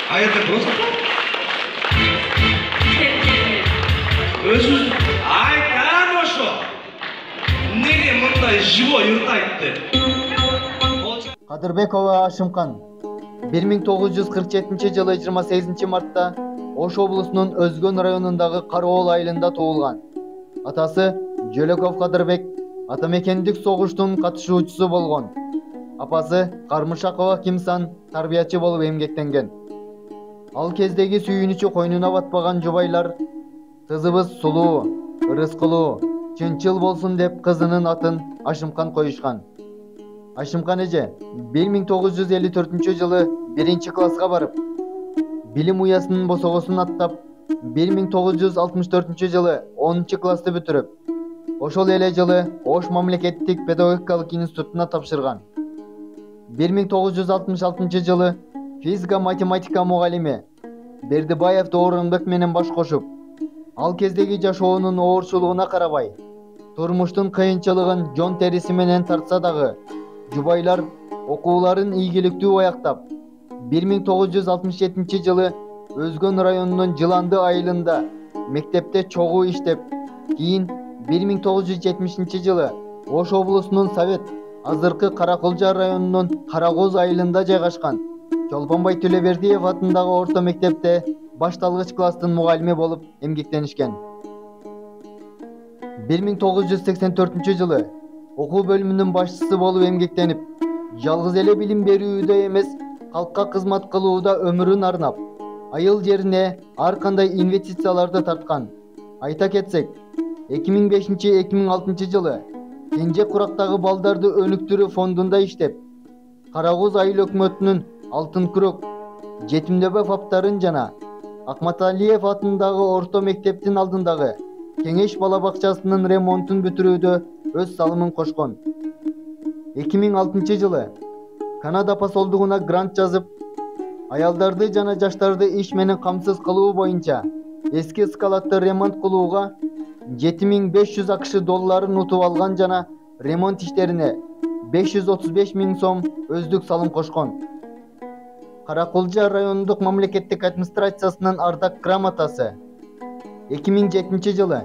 Hayırdır burası? Özümüz aytan oşu. Nege mınday живо yırtaytты? Кадырбекова Ашымкан 1947 жылы 28 мартта Ош облусунун Өзгөн районундагы Кароол айылында туулган. Атасы Жөлөков Кадырбек атамекендик согуштун катышуучусу болгон. Апасы Кармышакова Кимсан тарбиячы болуп эмгектенген. Ал кездеги сүйүнүчү койнуна батпаган жубайлар кызыбыз сулуу, ырыскылуу, чынчыл болсун деп кызынын атын Ашымкан коюшкан. Ашымкан эже 1954 жылы 1 класска барып, билим уясынын босогосун аттап, 1964 жылы 10 классты бүтүрүп, ошол эле жылы Ош мамлекеттик педагогикалык институтуна тапшырган. 1966 жылы физика-математика мугалими Бердибаев Доорунбек менен баш кошуп, ал кездеги жашоонун оорчулугуна карабай, турмуштун кыйынчылыгын жон териси менен тартса дагы, жубайлар окууларын ийгиликтүү аяктап, 1967 жылы Өзгөн районунун Жыланды айылында мектепте чогуу иштеп, кийин 1970 жылы Ош облусунун Совет, азыркы Каракулжа районунун Карагоз айылында жайгашкан Чолпонбай Төлөбердиев атындагы орто мектепте башталгыч класстын мугалими болуп эмгектенишкен. 1984 жылы окуу бөлүмүнүн башчысы болуп эмгектенип, жалгыз эле билим берүүдө эмес, калкка кызмат кылууда өмүрүн арнап, айыл жерине ар кандай инвестицияларды тарткан. Айта кетсек, 2005-2006 жылы Кенже Курактагы балдарды өнүктүрүү фондунда иштеп, Карагоз айыл өкмөтүнүн Алтын күрөк, жетимдөбө фаптарын жана Акматалиев атындагы орто мектептин алдындагы Кеңеш бала бакчасынын ремонтун бүтүрүүдө өз салымын кошкон. 2006 жылы Канада посолдугуна грант жазып, аялдарды жана жаштарды иш менен камсыз кылуу боюнча эски скалатты ремонт кылууга 7500 акш долларын утуп алган жана ремонт иштерине 535 000 сом өздүк салым кошкон. Каракулжа райондук мамлекеттик администрациясынын ардак грамотасы 2007 жылы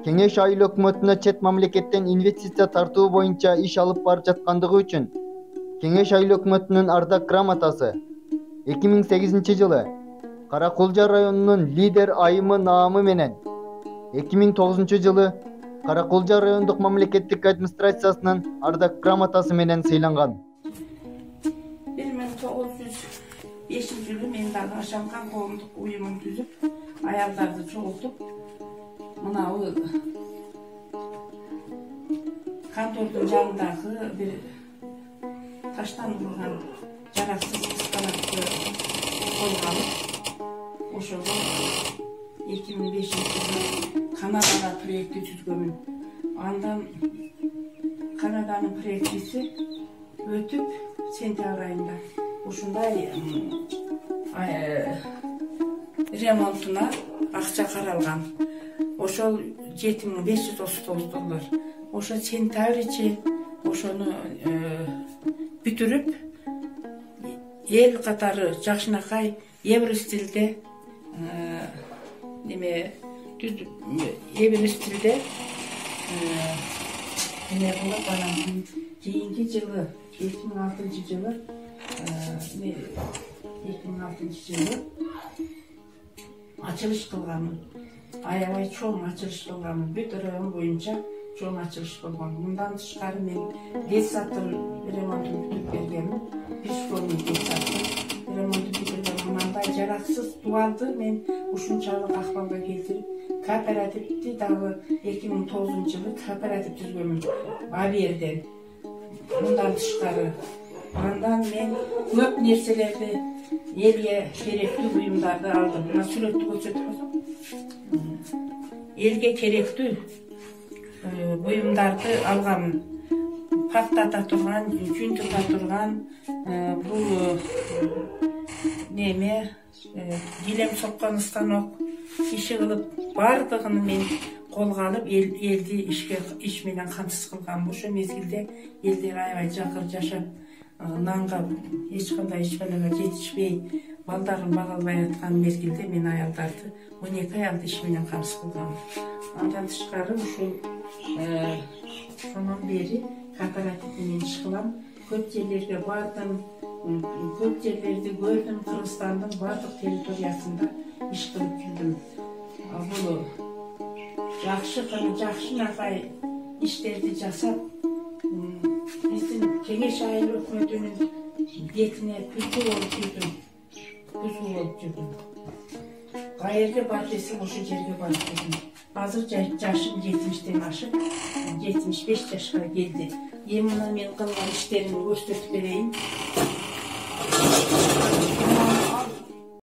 Кеңеш айыл өкмөтүнө чет мамлекеттен инвестиция тартуу боюнча иш алып барып жаткандыгы үчүн Кеңеш айыл өкмөтүнүн ардак грамотасы 2008 жылы Каракулжа районунун лидер айымы наамы менен 2009 жылы Каракулжа райондук мамлекеттик администрациясынын ардак грамотасы менен сыйланган. 1905 жылы мен дагы Ашамкан коомдук уюмун түзүп, аялдарды чогултуп, мынау контордун жанындагы бир таштан турган жараксыз скалатты колго алып, ошого 2005 жылы Канадага проекти түзгөнмүн. Андан Канаданын проектиси өтүп, сентябрь айында ушундай ремонтуна акча каралган. Ошол 7539 доллар. Ошо сентябрьче ошону бүтүрүп, эл катары жакшынакай Евростилде Евростилде эме болуп анан кийинки жылы 2006 жылы 2006 жылы ачылыш кылганмын. Аябай чоң ачылыш кылганмын. Бүт район боюнча чоң ачылыш болгон. Мындан тышкары мен детсадтын ремонтун бүтүрүп бергенмин. Бир школдун детсадтын ремонтун бүтүргөнмүн. Мындай жараксыз дубалды мен ушунчалык акыбалга келтирип, кооперативди дагы 2009 жылы кооператив түзгөнмүн. Баберден. Мындан тышкары андан мен көп нерселерди элге керектүү буюмдарды алдым. Мына сүрөттү көрсөтүп койсоң. Элге керектүү буюмдарды алганмын. Пактата турган, жүнтүрда турган, бул неме, килем соккон станок, иши кылып бардыгын мен колго алып, элди иш менен камсыз кылгам. Ошо мезгилде элдер аябай жакыр жашап, нанга эч кандай ишканага жетишпей, балдарын бага албай аткан мезгилде мен аялдарды 12 аялды иш менен камсыз кылгам. Андан тышкары ушул сонун бери кооператив менен иш кылам. Көп жерлерге бардым, көп жерлерди көрдүм, Кыргызстандын бардык территориясында иш кылып жүрдүм. Бул жакшынакай иштерди жасап, биздин Кеңеш айыл өкмөтүнүн бетине күзгү болуп жүрдүм. Каерге бар десем ошол жерге барып жүрдүм. Азыр жашым 70-тен ашып, 75 жашка келди. Эми мен кылган иштеримди көрсөтүп берейин.